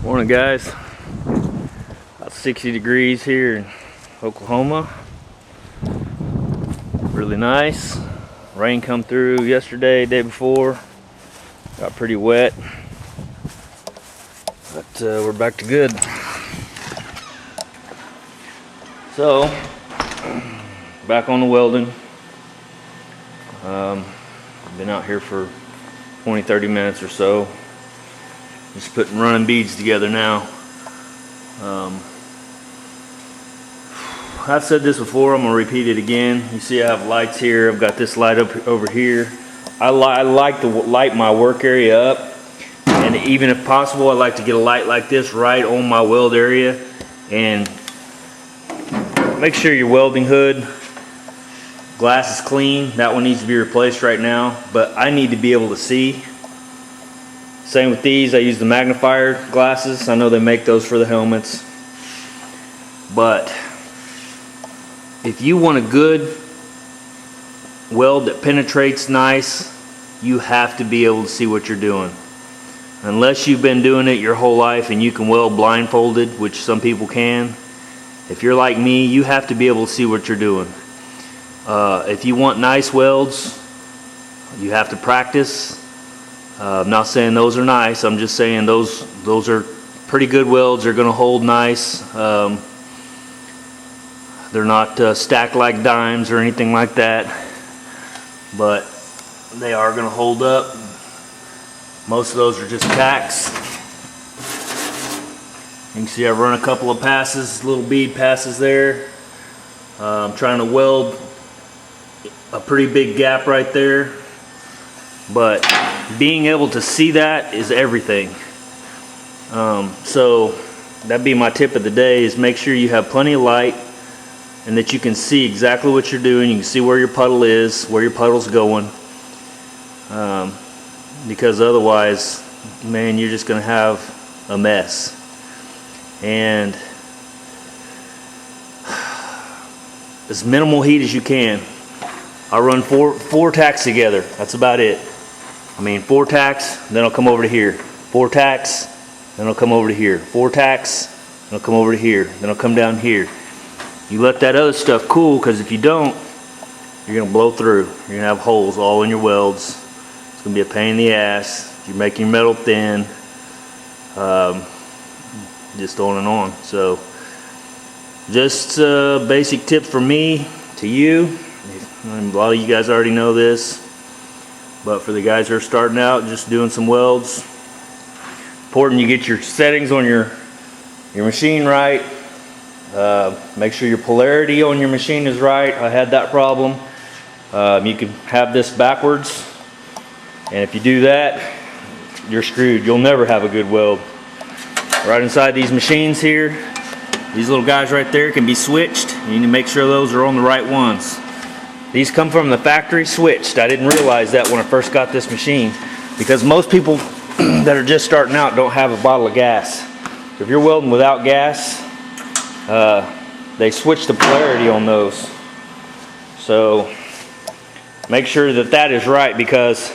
Morning, guys. About 60 degrees here in Oklahoma. Really nice. Rain come through yesterday, day before. Got pretty wet, but we're back to good. So, back on the welding. Been out here for 20-30 minutes or so. Just putting running beads together now. I've said this before, I'm going to repeat it again. You see I have lights here. I've got this light up over here. I like to light my work area up. And even if possible, I like to get a light like this right on my weld area. And make sure your welding hood glass is clean. That one needs to be replaced right now. But I need to be able to see. Same with these. I use the magnifier glasses. I know they make those for the helmets. But if you want a good weld that penetrates nice, you have to be able to see what you're doing. Unless you've been doing it your whole life and you can weld blindfolded, which some people can. If you're like me, you have to be able to see what you're doing. If you want nice welds, you have to practice. I'm not saying those are nice. I'm just saying those are pretty good welds. They're going to hold nice. They're not stacked like dimes or anything like that, but they are going to hold up. Most of those are just tacks. You can see I've run a couple of passes, little bead passes there. I'm trying to weld a pretty big gap right there, but being able to see that is everything. So that'd be my tip of the day, is make sure you have plenty of light and that you can see exactly what you're doing. You can see where your puddle is, where your puddle's going, because otherwise, man, you're just gonna have a mess. And as minimal heat as you can. I run four tacks together. That's about it. I mean, 4 tacks, then I'll come over to here. 4 tacks, then I'll come over to here. 4 tacks, then I'll come over to here. Then I'll come down here. You let that other stuff cool, because if you don't, you're going to blow through. You're going to have holes all in your welds. It's going to be a pain in the ass. You're making metal thin. Just on and on. So, just basic tip from me to you. A lot of you guys already know this. But for the guys that are starting out, just doing some welds, important you get your settings on your machine right. Make sure your polarity on your machine is right. I had that problem. You can have this backwards, and if you do that, you're screwed. You'll never have a good weld. Right inside these machines here, these little guys right there can be switched. You need to make sure those are on the right ones. These come from the factory switched. I didn't realize that when I first got this machine, because most people that are just starting out don't have a bottle of gas. If you're welding without gas, they switch the polarity on those. So make sure that that is right, because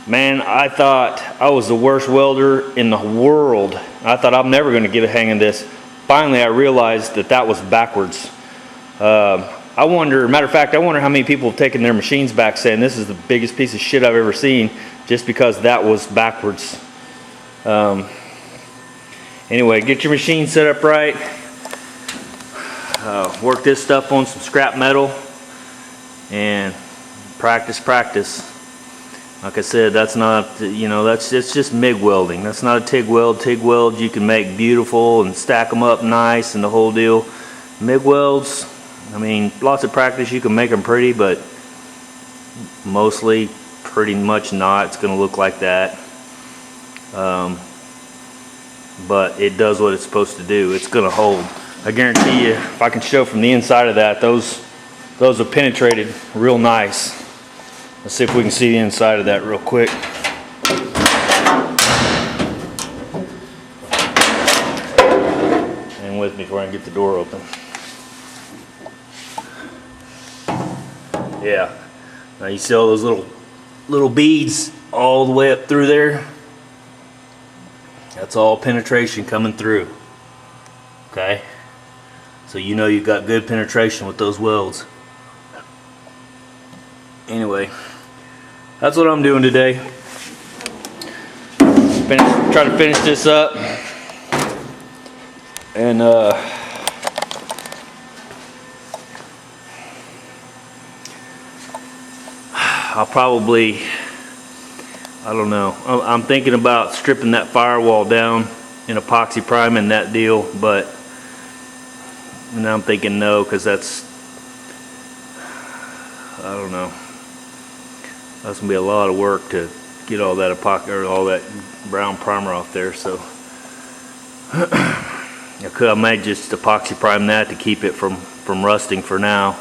man, I thought I was the worst welder in the world. I thought I'm never going to get a hang of this. Finally, I realized that that was backwards. I wonder, matter of fact, I wonder how many people have taken their machines back saying this is the biggest piece of shit I've ever seen, just because that was backwards. Anyway, get your machine set up right. Work this stuff on some scrap metal and practice. Like I said, that's not, it's just MIG welding. That's not a TIG weld. TIG welds you can make beautiful and stack them up nice and the whole deal. MIG welds, I mean, lots of practice you can make them pretty, but mostly pretty much not. It's going to look like that. But it does what it's supposed to do. It's going to hold. I guarantee you, if I can show from the inside of that, those have penetrated real nice. Let's see if we can see the inside of that real quick. Hang with me before I can get the door open. Yeah. Now you see all those little beads all the way up through there. That's all penetration coming through. Okay? So you know you've got good penetration with those welds. Anyway, that's what I'm doing today. Try to finish this up. And I'll probably, I don't know, I'm thinking about stripping that firewall down in epoxy priming that deal, but now I'm thinking no, because that's, I don't know, that's gonna be a lot of work to get all that epoxy or all that brown primer off there. So I might just epoxy prime that to keep it from rusting for now,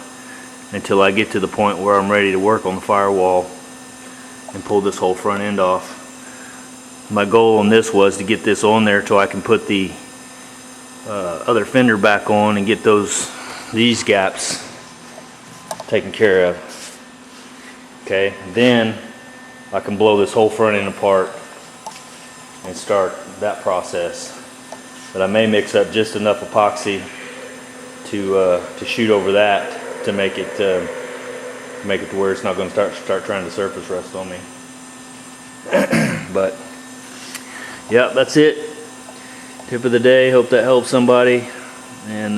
until I get to the point where I'm ready to work on the firewall and pull this whole front end off. My goal on this was to get this on there till I can put the other fender back on and get these gaps taken care of. Okay, then I can blow this whole front end apart and start that process. But I may mix up just enough epoxy to shoot over that to make it to where it's not going to start trying to surface rust on me. But yeah, that's it. Tip of the day. Hope that helps somebody. And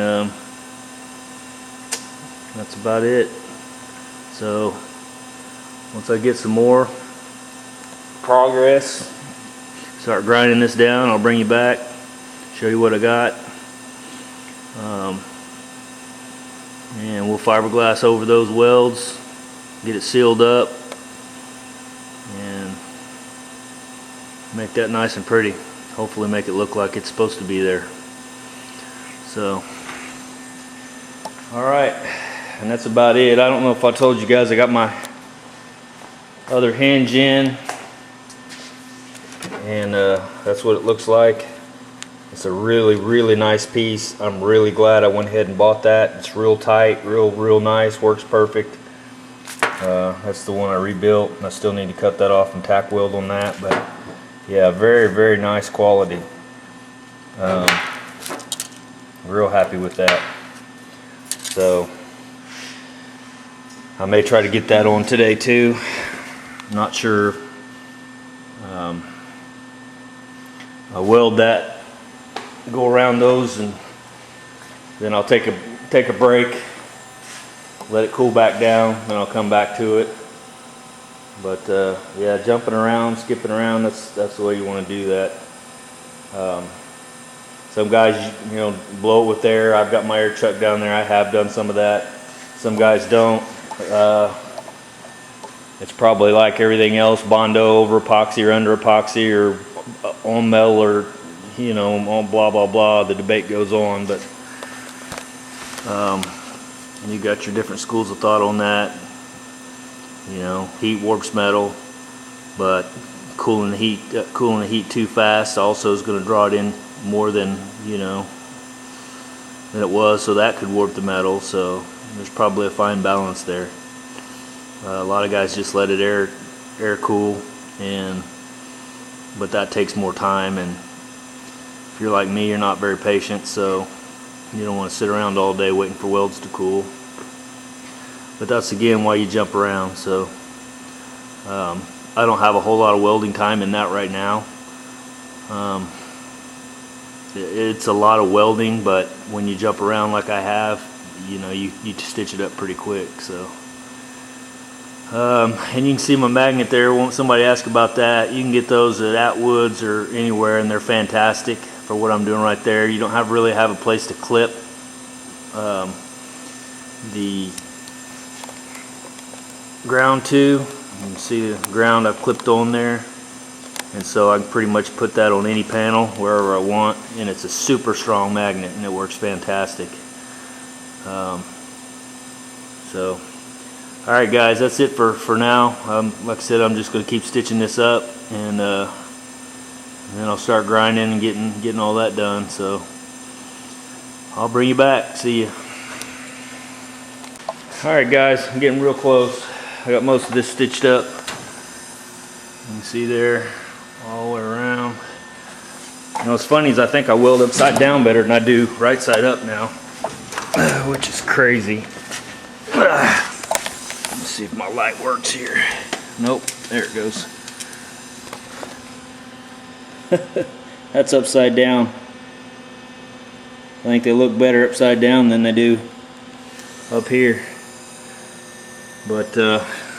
that's about it. So once I get some more progress, start grinding this down, I'll bring you back, show you what I got. And we'll fiberglass over those welds, get it sealed up, and make that nice and pretty. Hopefully make it look like it's supposed to be there. So, alright, and that's about it. I don't know if I told you guys I got my other hinge in, and that's what it looks like. It's a really nice piece. I'm really glad I went ahead and bought that. It's real tight, real nice, works perfect. That's the one I rebuilt, and I still need to cut that off and tack weld on that. But yeah, very nice quality. Real happy with that. So I may try to get that on today too. Not sure. I weld that, go around those, and then I'll take a break, let it cool back down, then I'll come back to it. But yeah, jumping around, skipping around, that's the way you want to do that. Some guys, you know, blow it with air. I've got my air chuck down there. I have done some of that. Some guys don't. It's probably like everything else, Bondo over epoxy or under epoxy or on metal, or you know, on blah blah. The debate goes on, but you got your different schools of thought on that. You know, heat warps metal, but cooling the heat too fast also is going to draw it in more than, you know, than it was, so that could warp the metal. So there's probably a fine balance there. A lot of guys just let it air cool, but that takes more time, and if you're like me, you're not very patient, so you don't want to sit around all day waiting for welds to cool. But that's again why you jump around. So I don't have a whole lot of welding time in that right now. It's a lot of welding, but when you jump around like I have, you know, you stitch it up pretty quick. So and you can see my magnet there. Won't somebody ask about that? You can get those at Atwood's or anywhere, and they're fantastic for what I'm doing right there. You don't really have a place to clip the ground to. You can see the ground I've clipped on there, and so I can pretty much put that on any panel wherever I want, and it's a super strong magnet and it works fantastic. So alright guys, that's it for now. Like I said, I'm just going to keep stitching this up, and then I'll start grinding and getting all that done. So I'll bring you back. See you. Alright guys, I'm getting real close. I got most of this stitched up. You can see there all the way around. You know, what's funny is I think I weld upside down better than I do right side up now, which is crazy. Let's see if my light works here. Nope, there it goes. That's upside down. I think they look better upside down than they do up here. But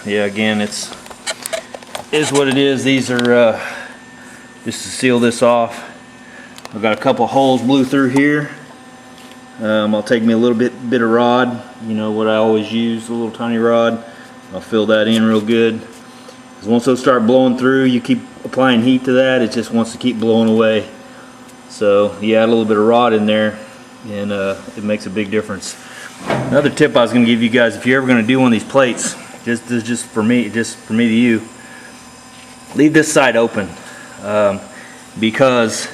yeah, again, is what it is. These are just to seal this off. I've got a couple holes blew through here. I'll take me a little bit of rod, you know what I always use, a little tiny rod. I'll fill that in real good. Because once those start blowing through, you keep applying heat to that, it just wants to keep blowing away. So you add a little bit of rod in there, and it makes a big difference. Another tip I was going to give you guys, if you're ever going to do one of these plates, just for me to you, leave this side open, because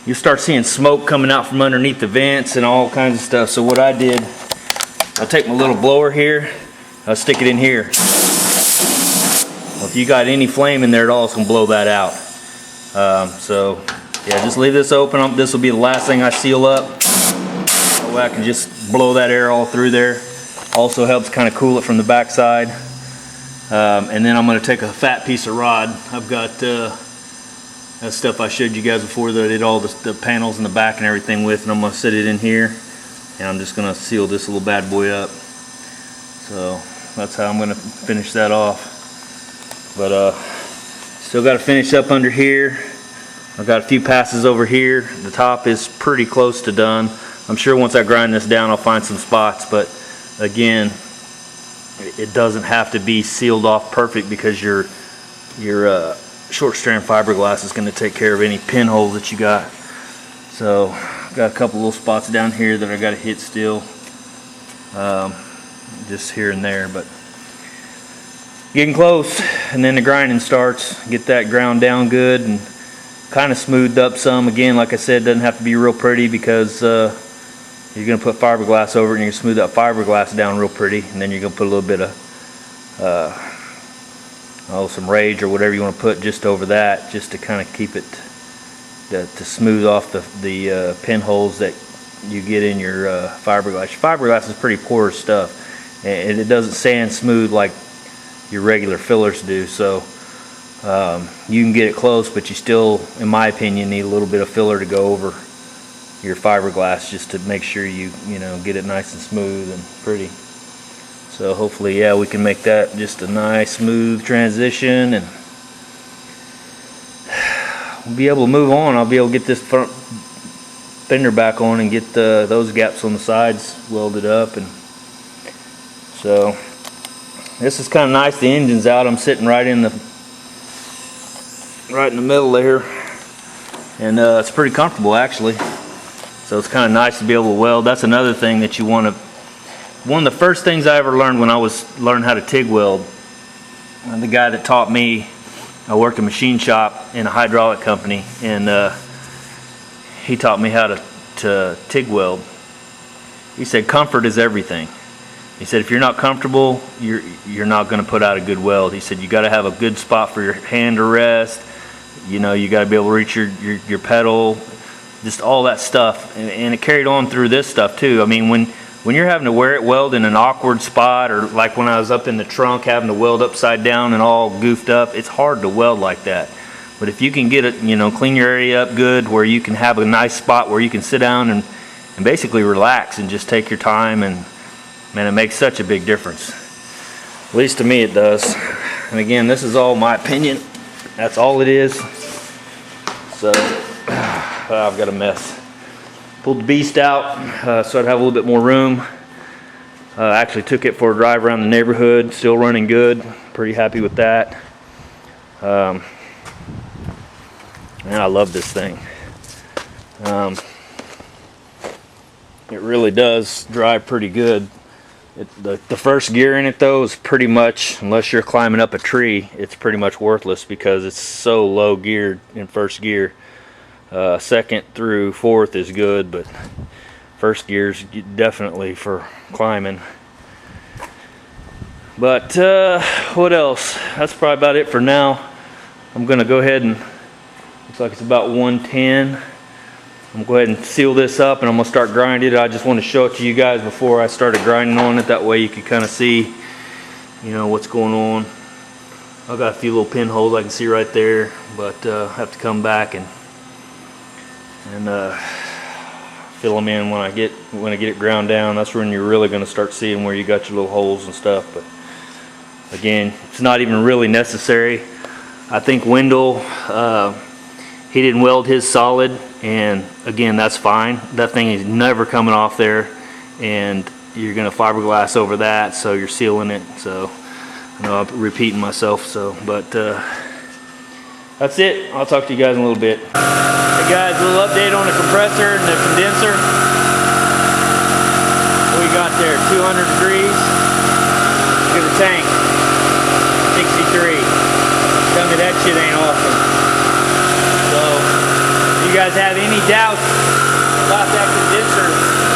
you start seeing smoke coming out from underneath the vents and all kinds of stuff. So what I did, I'll take my little blower here, I'll stick it in here. Well, if you got any flame in there at all, it's going to blow that out. So yeah, just leave this open. This will be the last thing I seal up. That way I can just blow that air all through there. Also helps kind of cool it from the back side. And then I'm going to take a fat piece of rod. I've got that stuff I showed you guys before that I did all the panels in the back and everything with, and I'm going to set it in here, and I'm just going to seal this little bad boy up. So that's how I'm going to finish that off. But still got to finish up under here. I've got a few passes over here. The top is pretty close to done. I'm sure once I grind this down I'll find some spots, but again, it doesn't have to be sealed off perfect, because your short strand fiberglass is going to take care of any pinholes that you got. So I've got a couple little spots down here that I got to hit still, just here and there, but getting close. And then the grinding starts. Get that ground down good and kind of smoothed up some. Again, like I said, it doesn't have to be real pretty, because you're going to put fiberglass over it, and you're going to smooth that fiberglass down real pretty, and then you're going to put a little bit of some rage or whatever you want to put just over that, just to kind of keep it to smooth off the pinholes that you get in your fiberglass. Your fiberglass is pretty porous stuff, and it doesn't sand smooth like your regular fillers do. So you can get it close, but you still, in my opinion, need a little bit of filler to go over your fiberglass, just to make sure you get it nice and smooth and pretty. So hopefully, yeah, we can make that just a nice smooth transition, and we'll be able to move on. I'll be able to get this front fender back on and get those gaps on the sides welded up. And so this is kind of nice. The engine's out. I'm sitting right in the middle there, and it's pretty comfortable actually. So it's kind of nice to be able to weld. That's another thing that you want to. One of the first things I ever learned when I was learning how to TIG weld, the guy that taught me, I worked a machine shop in a hydraulic company, and he taught me how to TIG weld. He said comfort is everything. He said if you're not comfortable, you're not going to put out a good weld. He said you got to have a good spot for your hand to rest. You got to be able to reach your pedal, just all that stuff, and it carried on through this stuff too. I mean, when you're having to wear it weld in an awkward spot, or like when I was up in the trunk having to weld upside down and all goofed up, it's hard to weld like that. But if you can get it, clean your area up good, where you can have a nice spot where you can sit down and basically relax and just take your time, and man, it makes such a big difference. At least to me it does. And again, this is all my opinion. That's all it is. So I've got a mess. Pulled the beast out so I'd have a little bit more room. Actually took it for a drive around the neighborhood. Still running good. Pretty happy with that. Man, I love this thing. It really does drive pretty good. The first gear in it though is pretty much, unless you're climbing up a tree, it's pretty much worthless, because it's so low geared in first gear. Second through fourth is good, but first gear's definitely for climbing. But what else? That's probably about it for now. I'm gonna go ahead and, looks like it's about 1:10. I'm gonna go ahead and seal this up, and I'm gonna start grinding it. I just want to show it to you guys before I started grinding on it. That way you can kind of see, you know, what's going on. I've got a few little pinholes I can see right there, but I have to come back and fill them in when I get it ground down. That's when you're really gonna start seeing where you got your little holes and stuff. But again, it's not even really necessary. I think Wendell, he didn't weld his solid. And again, that's fine. That thing is never coming off there, and you're gonna fiberglass over that, so you're sealing it. So I know I'm repeating myself, but that's it. I'll talk to you guys in a little bit. Hey guys, a little update on the compressor and the condenser. What we got there, 200 degrees to the tank, 63. Tell me that shit ain't awesome. So you guys have any doubts about that condenser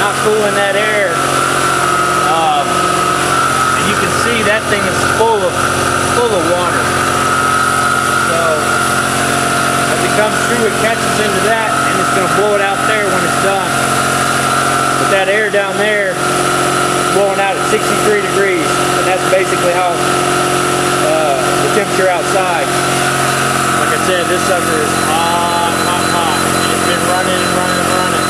not cooling that air, and you can see that thing is full of water. So as it comes through, it catches into that, and it's going to blow it out there when it's done. But that air down there is blowing out at 63 degrees, and that's basically how the temperature outside. Like I said, this sucker is hot. Been running and running and running.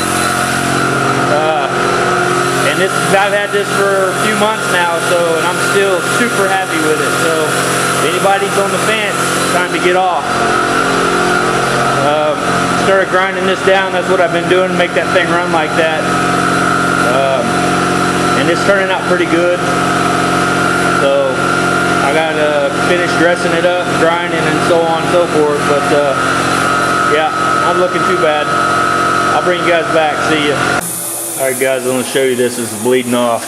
And I've had this for a few months now, and I'm still super happy with it. So if anybody's on the fence, it's time to get off. Started grinding this down. That's what I've been doing to make that thing run like that. And it's turning out pretty good. So I got to finish dressing it up, grinding, and so on and so forth. But yeah, not looking too bad. I'll bring you guys back. See ya. Alright guys, I'm going to show you this. This is bleeding off.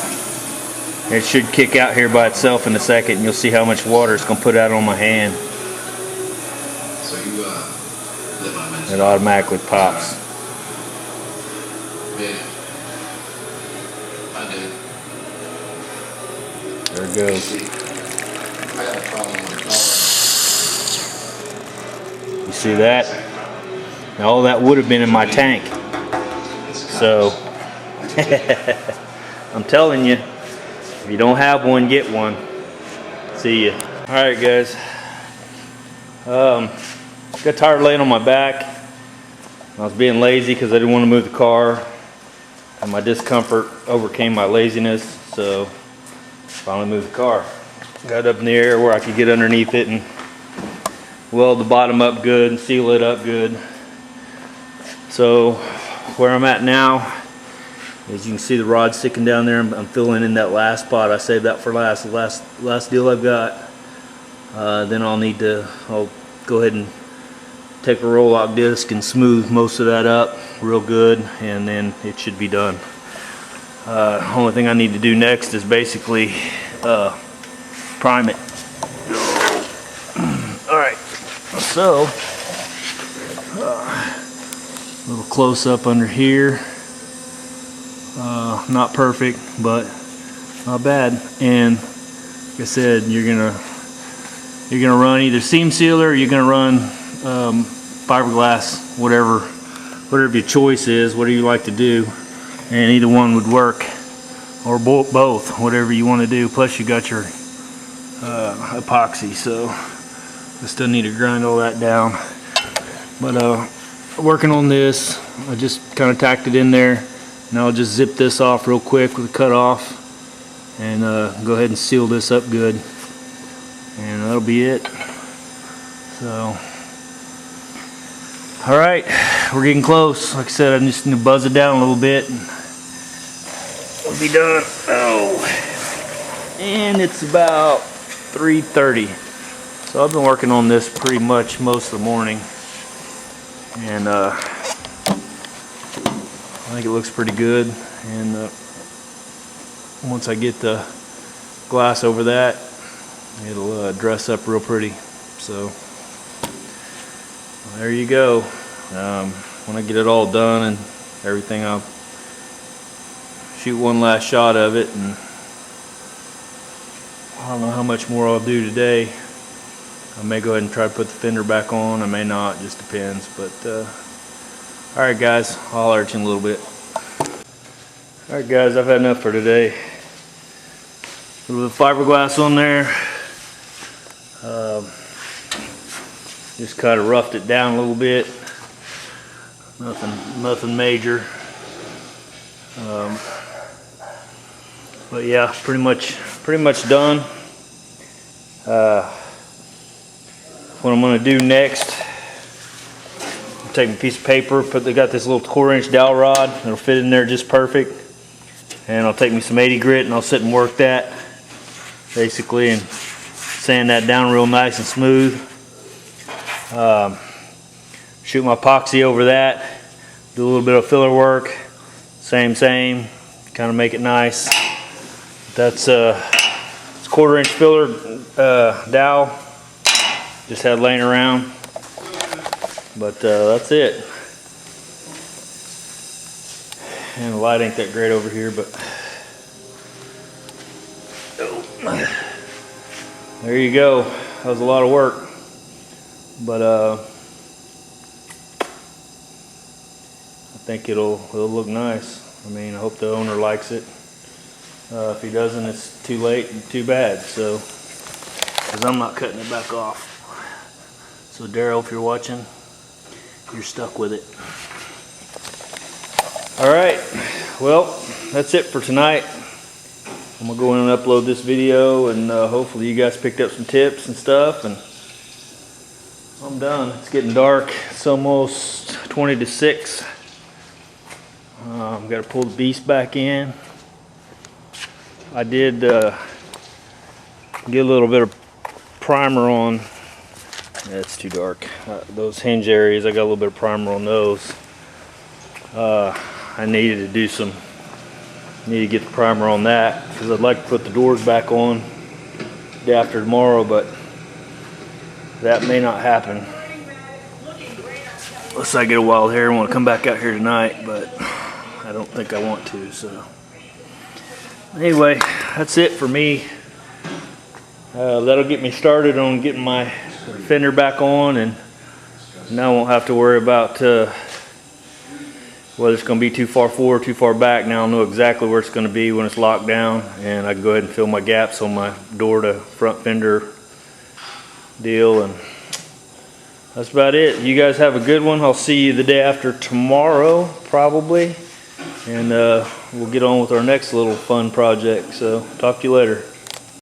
It should kick out here by itself in a second, and you'll see how much water it's going to put out on my hand. So you live on Minnesota. It automatically pops. Yeah. I did. There it goes. I got a problem with the You see that? Now all that would have been in my tank. So I'm telling you, if you don't have one, get one. See ya. Alright guys. Got tired of laying on my back. I was being lazy because I didn't want to move the car. And my discomfort overcame my laziness, so finally moved the car. Got up in the air where I could get underneath it and weld the bottom up good and seal it up good. So where I'm at now, as you can see the rod sticking down there, I'm filling in that last spot. I saved that for last, the last deal I've got. Then I'll go ahead and take a roll lock disc and smooth most of that up real good, and then it should be done. Only thing I need to do next is basically prime it. Alright, so a little close up under here. Not perfect, but not bad. And like I said, you're gonna run either seam sealer or you're gonna run fiberglass, whatever your choice is, whatever you like to do, and either one would work, or both, whatever you want to do. Plus you got your epoxy, so I still need to grind all that down. But working on this, I just kind of tacked it in there. Now I'll just zip this off real quick with a cut off and go ahead and seal this up good, and that'll be it. So alright, we're getting close. Like I said, I'm just going to buzz it down a little bit and we'll be done. Oh, and it's about 3:30. So I've been working on this pretty much most of the morning, and I think it looks pretty good. And once I get the glass over that, it'll dress up real pretty. So there you go. When I get it all done and everything, I'll shoot one last shot of it, and I don't know how much more I'll do today. I may go ahead and try to put the fender back on, I may not, just depends. But Alright guys, I'll holler at you in a little bit. Alright guys, I've had enough for today. A little bit of fiberglass on there. Just kind of roughed it down a little bit. Nothing major. But yeah, pretty much done. What I'm gonna do next, I'll take a piece of paper, they got this little 1/4" dowel rod, it'll fit in there just perfect. And I'll take me some 80 grit and I'll sit and work that basically and sand that down real nice and smooth. Shoot my epoxy over that, do a little bit of filler work, same, kind of make it nice. That's it's 1/4" filler dowel, just had laying around, but that's it. And the light ain't that great over here, but there you go. That was a lot of work, but I think it'll look nice. I mean, I hope the owner likes it. If he doesn't, it's too late and too bad. So, because I'm not cutting it back off. So Daryl, if you're watching, you're stuck with it. All right. Well, that's it for tonight. I'm gonna go in and upload this video, and hopefully you guys picked up some tips and stuff. And I'm done. It's getting dark. It's almost 20 to 6. Got to pull the beast back in. I did get a little bit of primer on. It's too dark. Those hinge areas, I got a little bit of primer on those. I needed to get the primer on that because I'd like to put the doors back on day after tomorrow, but that may not happen. Unless I get a wild hair and want to come back out here tonight, but I don't think I want to, so. Anyway, that's it for me. That'll get me started on getting my fender back on, and now I won't have to worry about whether it's going to be too far forward or too far back. Now I'll know exactly where it's going to be when it's locked down, and I can go ahead and fill my gaps on my door to front fender deal. And that's about it. You guys have a good one. I'll see you the day after tomorrow, probably. And we'll get on with our next little fun project. So talk to you later.